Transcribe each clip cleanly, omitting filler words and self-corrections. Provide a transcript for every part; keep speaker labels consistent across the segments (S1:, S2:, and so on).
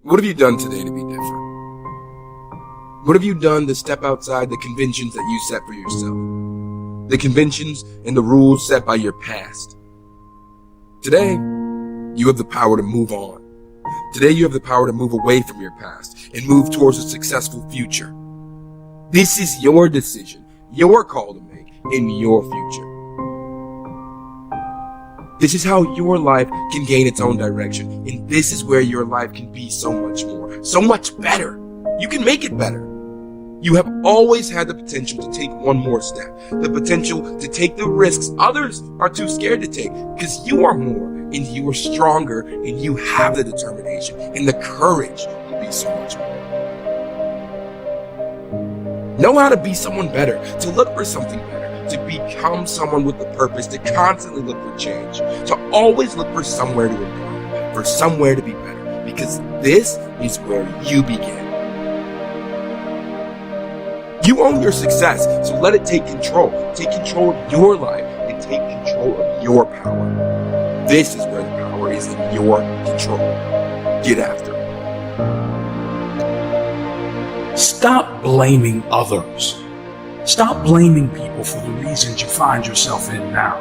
S1: What have you done today to be different? What have you done to step outside the conventions that you set for yourself? The conventions and the rules set by your past. Today, you have the power to move on. Today, you have the power to move away from your past and move towards a successful future. This is your decision, your call to make in your future. This is how your life can gain its own direction, and this is where your life can be so much more, so much better. You can make it better. You have always had the potential to take one more step, the potential to take the risks others are too scared to take, because you are more and you are stronger and you have the determination and the courage to be so much more. Know how to be someone better, to look for something better, to become someone with the purpose, to constantly look for change, to always look for somewhere to improve, for somewhere to be better, because this is where you begin. You own your success, so let it take control. Take control of your life and take control of your power. This is where the power is in your control. Get after it.
S2: Stop blaming others. Stop blaming people for the reasons you find yourself in now.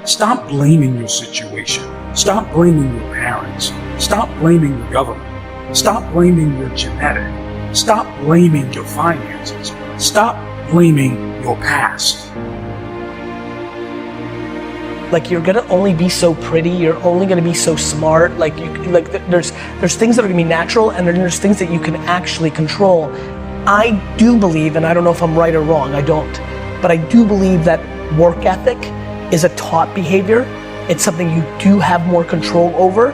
S2: Stop blaming your situation. Stop blaming your parents. Stop blaming the government. Stop blaming your genetic. Stop blaming your finances. Stop blaming your past.
S3: Like, you're gonna only be so pretty, you're only gonna be so smart, there's things that are gonna be natural, and then there's things that you can actually control. I do believe, and I don't know if I'm right or wrong, I don't, but I do believe that work ethic is a taught behavior. It's something you do have more control over.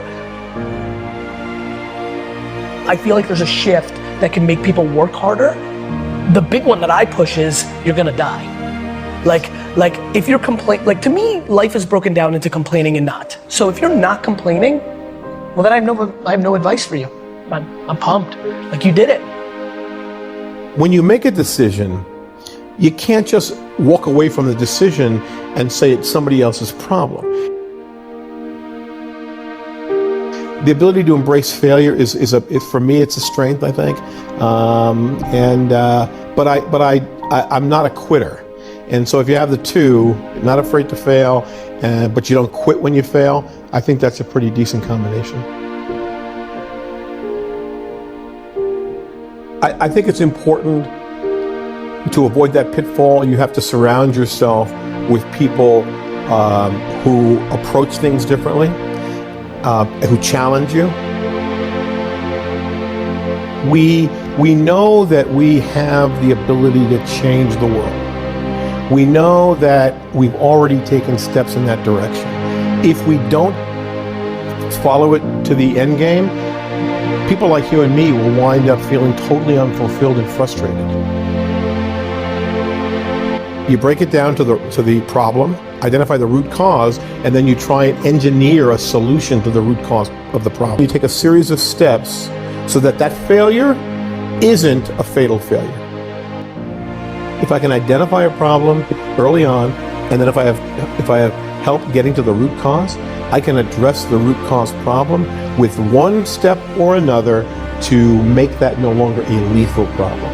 S3: I feel like there's a shift that can make people work harder. The big one that I push is, you're gonna die. Like if you're to me, life is broken down into complaining and not. So if you're not complaining, well then I have no advice for you. I'm pumped, like you did it.
S4: When you make a decision, you can't just walk away from the decision and say it's somebody else's problem. The ability to embrace failure is for me, it's a strength, I think. But I'm not a quitter. And so if you have the two, not afraid to fail, but you don't quit when you fail, I think that's a pretty decent combination. I think it's important to avoid that pitfall. You have to surround yourself with people who approach things differently, who challenge you. We know that we have the ability to change the world. We know that we've already taken steps in that direction. If we don't follow it to the end game, people like you and me will wind up feeling totally unfulfilled and frustrated. You break it down to the problem, identify the root cause, and then you try and engineer a solution to the root cause of the problem. You take a series of steps so that failure isn't a fatal failure. If I can identify a problem early on, and then if I have help getting to the root cause, I can address the root cause problem with one step or another to make that no longer a lethal problem.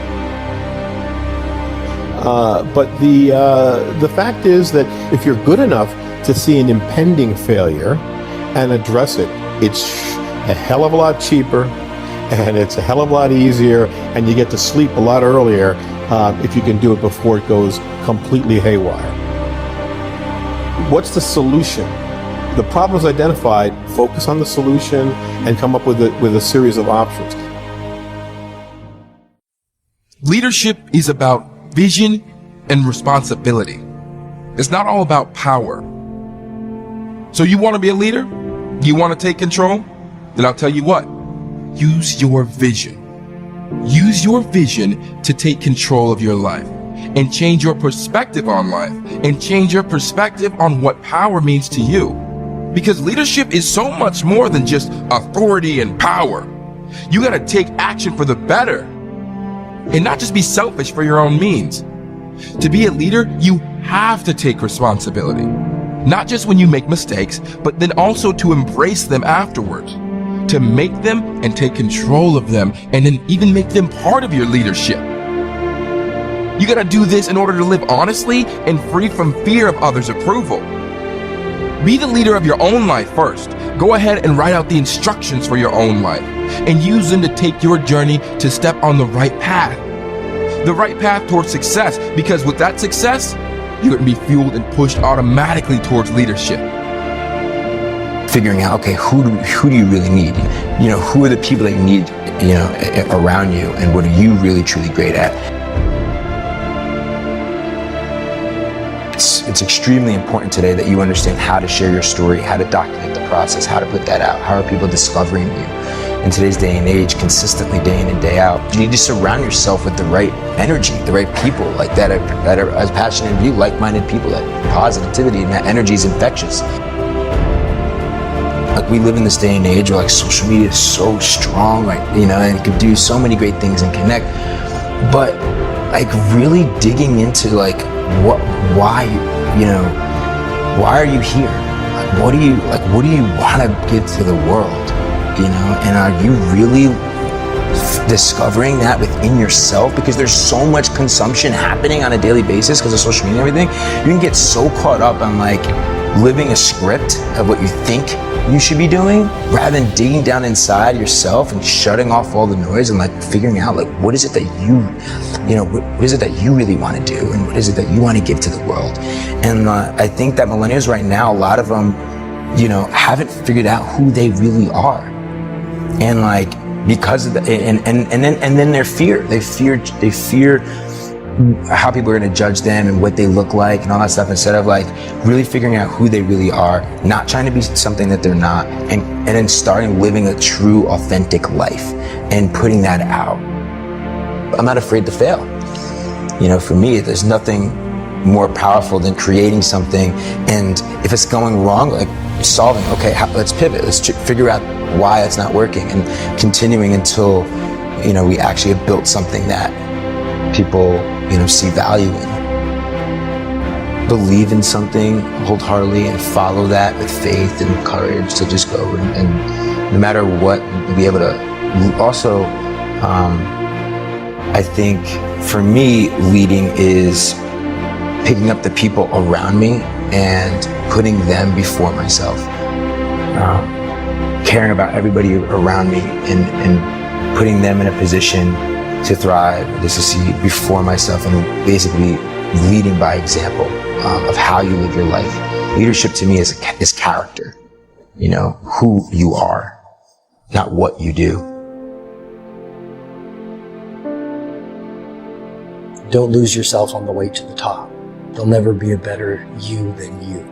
S4: But the fact is that if you're good enough to see an impending failure and address it, it's a hell of a lot cheaper, and it's a hell of a lot easier, and you get to sleep a lot earlier if you can do it before it goes completely haywire. What's the solution? The problem is identified, focus on the solution, and come up with a series of options.
S1: Leadership is about vision and responsibility. It's not all about power. So you want to be a leader? You want to take control? Then I'll tell you what. Use your vision. Use your vision to take control of your life and change your perspective on life and change your perspective on what power means to you. Because leadership is so much more than just authority and power. You got to take action for the better and not just be selfish for your own means. To be a leader, you have to take responsibility. Not just when you make mistakes, but then also to embrace them afterwards. to make them and take control of them, and then even make them part of your leadership. You gotta do this in order to live honestly and free from fear of others' approval. Be the leader of your own life first. Go ahead and write out the instructions for your own life and use them to take your journey to step on the right path. The right path towards success, because with that success, you're gonna be fueled and pushed automatically towards leadership.
S5: Figuring out, okay, who do you really need? You know, who are the people that you need, you know, around you, and what are you really truly great at? It's extremely important today that you understand how to share your story, how to document the process, how to put that out. How are people discovering you? In today's day and age, consistently day in and day out, you need to surround yourself with the right energy, the right people like that are as passionate as you, like-minded people, that positivity and that energy is infectious. Like, we live in this day and age where like social media is so strong, like, you know, and it can do so many great things and connect, but like really digging into like why are you here? Like, what do you want to give to the world? You know, and are you really discovering that within yourself? Because there's so much consumption happening on a daily basis because of social media and everything. You can get so caught up on like living a script of what you think you should be doing, rather than digging down inside yourself and shutting off all the noise and like figuring out like what is it that what is it that you really want to do, and what is it that you want to give to the world. And I think that millennials right now, a lot of them, you know, haven't figured out who they really are. And like, because of the, and then they fear how people are going to judge them and what they look like and all that stuff, instead of like really figuring out who they really are, not trying to be something that they're not, and then starting living a true, authentic life and putting that out. I'm not afraid to fail. You know, for me, there's nothing more powerful than creating something, and if it's going wrong, like solving, okay, let's pivot, let's figure out why it's not working, and continuing until, you know, we actually have built something that people, you know, see value in. Believe in something wholeheartedly and follow that with faith and courage to just go and no matter what, be able to also, I think for me, leading is picking up the people around me and putting them before myself. Caring about everybody around me and putting them in a position to thrive, to succeed before myself, and basically leading by example of how you live your life. Leadership to me is character, you know, who you are, not what you do.
S6: Don't lose yourself on the way to the top. There'll never be a better you than you.